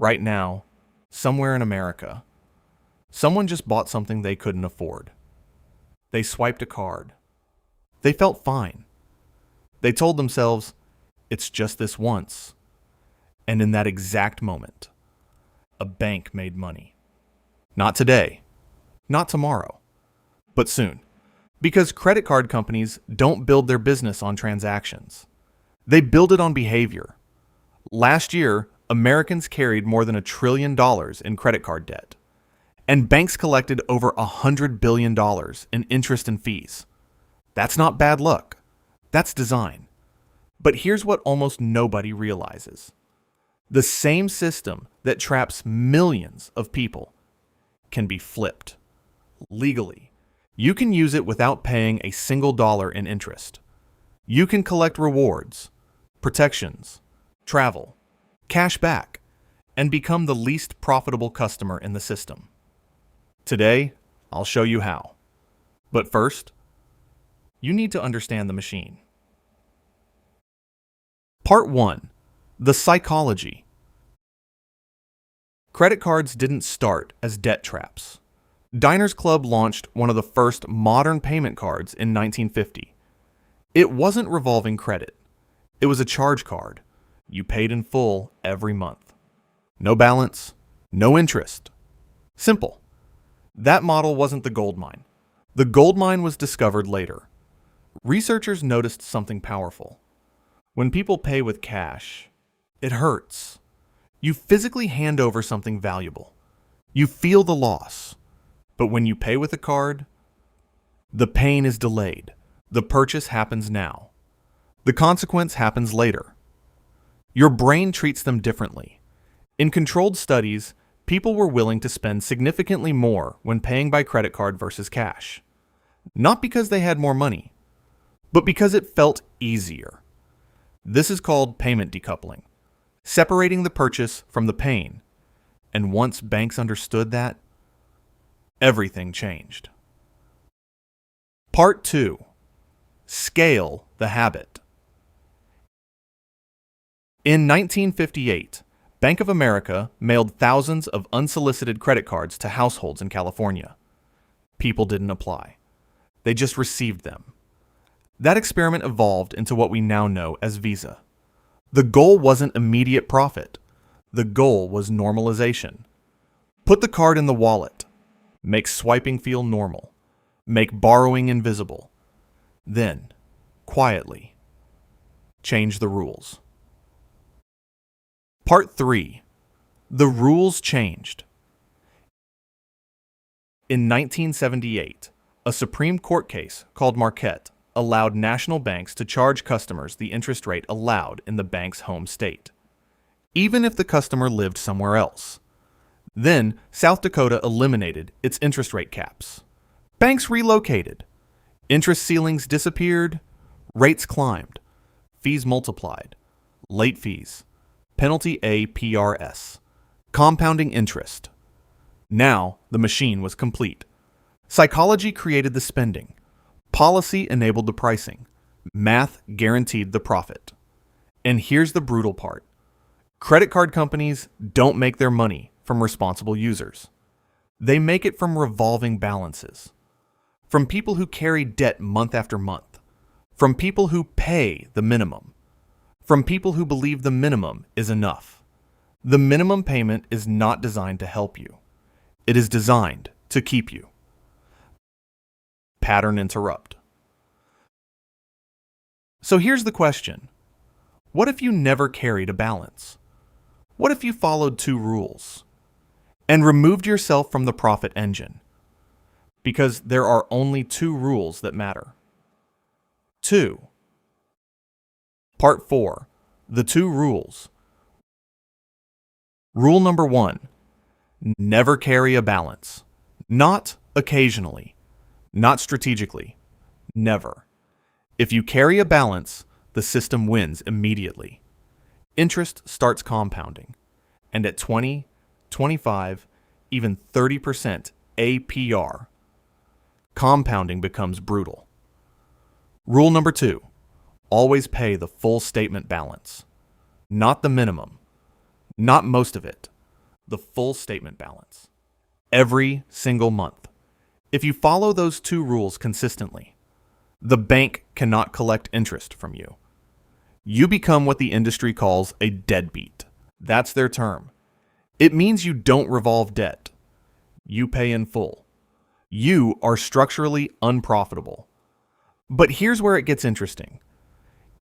right now, somewhere in America, someone just bought something they couldn't afford. They swiped a card. They felt fine. They told themselves, it's just this once. And in that exact moment, a bank made money. Not today, not tomorrow, but soon. Because credit card companies don't build their business on transactions. They build it on behavior. Last year, Americans carried more than $1 trillion in credit card debt. And banks collected over $100 billion in interest and fees. That's not bad luck. That's design. But here's what almost nobody realizes. The same system that traps millions of people can be flipped. Legally, you can use it without paying a single dollar in interest. You can collect rewards, protections, travel, cash back, and become the least profitable customer in the system. Today, I'll show you how. But first, you need to understand the machine. Part 1. The psychology. Credit cards didn't start as debt traps. Diners Club launched one of the first modern payment cards in 1950. It wasn't revolving credit. It was a charge card. You paid in full every month. No balance, no interest. Simple. That model wasn't the gold mine. The gold mine was discovered later. Researchers noticed something powerful. When people pay with cash, it hurts. You physically hand over something valuable. You feel the loss. But when you pay with a card, the pain is delayed. The purchase happens now. The consequence happens later. Your brain treats them differently. In controlled studies, people were willing to spend significantly more when paying by credit card versus cash. Not because they had more money, but because it felt easier. This is called payment decoupling, separating the purchase from the pain. And once banks understood that, everything changed. Part 2. Scale the habit. In 1958, Bank of America mailed thousands of unsolicited credit cards to households in California. People didn't apply. They just received them. That experiment evolved into what we now know as Visa. The goal wasn't immediate profit. The goal was normalization. Put the card in the wallet. Make swiping feel normal. Make borrowing invisible. Then, quietly, change the rules. Part 3. The rules changed. In 1978, a Supreme Court case called Marquette allowed national banks to charge customers the interest rate allowed in the bank's home state, even if the customer lived somewhere else. Then, South Dakota eliminated its interest rate caps. Banks relocated. Interest ceilings disappeared. Rates climbed. Fees multiplied. Late fees. Penalty APRS. Compounding interest. Now, the machine was complete. Psychology created the spending. Policy enabled the pricing. Math guaranteed the profit. And here's the brutal part. Credit card companies don't make their money from responsible users. They make it from revolving balances. From people who carry debt month after month. From people who pay the minimum. From people who believe the minimum is enough. The minimum payment is not designed to help you. It is designed to keep you. Pattern interrupt. So here's the question. What if you never carried a balance? What if you followed 2 rules and removed yourself from the profit engine? Because there are only 2 rules that matter. 2. Part 4. The 2 rules. Rule number 1. Never carry a balance. Not occasionally. Not strategically. Never. If you carry a balance, the system wins immediately. Interest starts compounding. And at 20, 25, even 30% APR, compounding becomes brutal. Rule number 2. Always pay the full statement balance. Not the minimum. Not most of it. the full statement balance, every single month. If you follow those two rules consistently, the bank cannot collect interest from you. You become what the industry calls a deadbeat. That's their term. It means you don't revolve debt. You pay in full. You are structurally unprofitable. But here's where it gets interesting.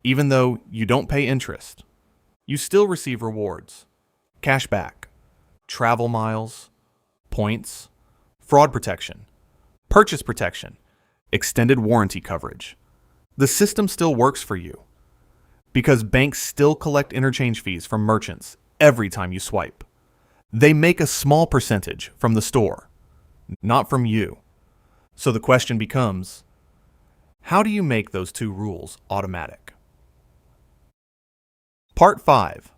Even though you don't pay interest, you still receive rewards, cash back, travel miles, points, fraud protection, purchase protection, extended warranty coverage. The system still works for you because banks still collect interchange fees from merchants every time you swipe. They make a small percentage from the store, not from you. So the question becomes, how do you make those two rules automatic? Part 5.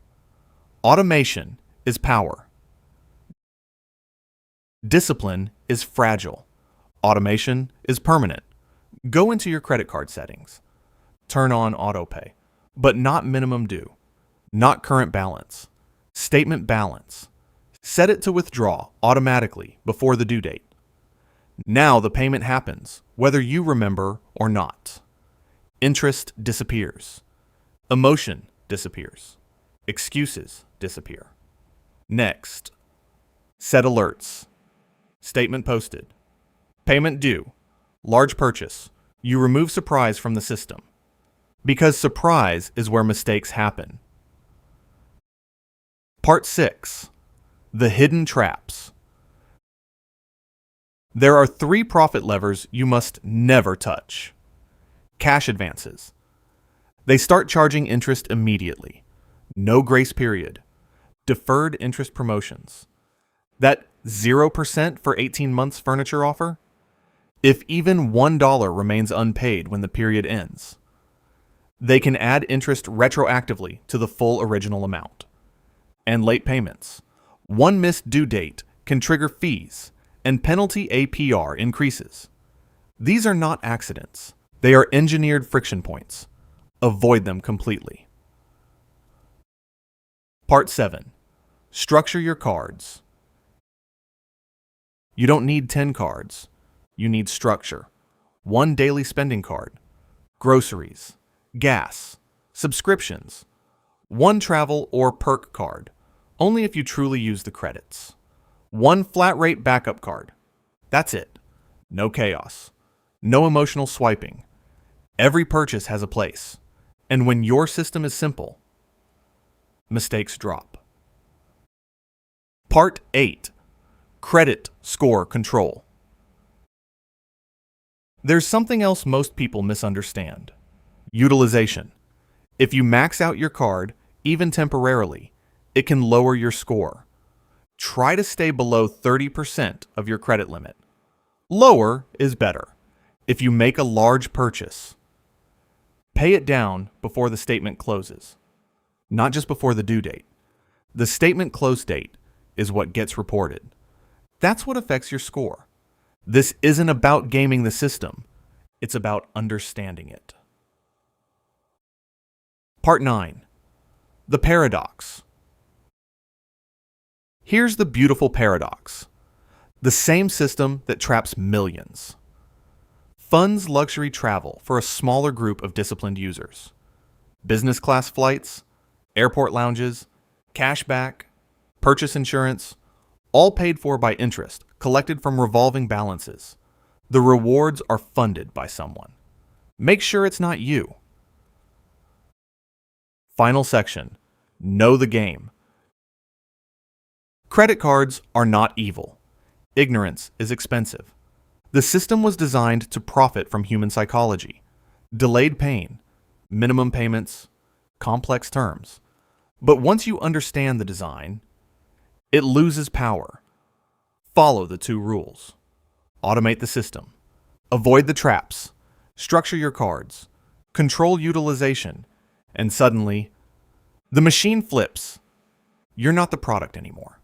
Automation is power. Discipline is fragile. Automation is permanent. Go into your credit card settings. Turn on autopay, but not minimum due, not current balance, statement balance. Set it to withdraw automatically before the due date. Now the payment happens, whether you remember or not. Interest disappears. Emotion disappears. Excuses disappear. Next, set alerts. Statement posted. Payment due. Large purchase. You remove surprise from the system. Because surprise is where mistakes happen. Part 6. The hidden traps. There are 3 profit levers you must never touch. Cash advances. They start charging interest immediately. No grace period. Deferred interest promotions. That 0% for 18 months furniture offer? If even $1 remains unpaid when the period ends. They can add interest retroactively to the full original amount. And late payments. One missed due date can trigger fees, and penalty APR increases. These are not accidents. They are engineered friction points. Avoid them completely. Part 7. Structure your cards. You don't need 10 cards. You need structure. 1 daily spending card. Groceries. Gas. Subscriptions. 1 travel or perk card. Only if you truly use the credits. 1 flat rate backup card. That's it. No chaos. No emotional swiping. Every purchase has a place. And when your system is simple, mistakes drop. Part 8. Credit score control. There's something else most people misunderstand. Utilization. If you max out your card, even temporarily, it can lower your score. Try to stay below 30% of your credit limit. Lower is better. If you make a large purchase, pay it down before the statement closes, not just before the due date. The statement close date is what gets reported. That's what affects your score. This isn't about gaming the system. It's about understanding it. Part 9. The paradox. Here's the beautiful paradox. The same system that traps millions funds luxury travel for a smaller group of disciplined users. Business class flights, airport lounges, cashback, purchase insurance, all paid for by interest collected from revolving balances. The rewards are funded by someone. Make sure it's not you. Final section. Know the game. Credit cards are not evil. Ignorance is expensive. The system was designed to profit from human psychology. Delayed pain, minimum payments, complex terms. But once you understand the design, it loses power. Follow the 2 rules. Automate the system. Avoid the traps. Structure your cards. Control utilization. And suddenly, the machine flips. You're not the product anymore.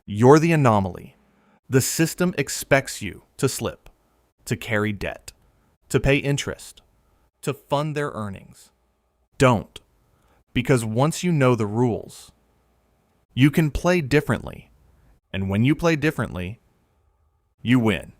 You're the anomaly. The system expects you to slip, to carry debt, to pay interest, to fund their earnings. Don't. Because once you know the rules, you can play differently And when you play differently, you win.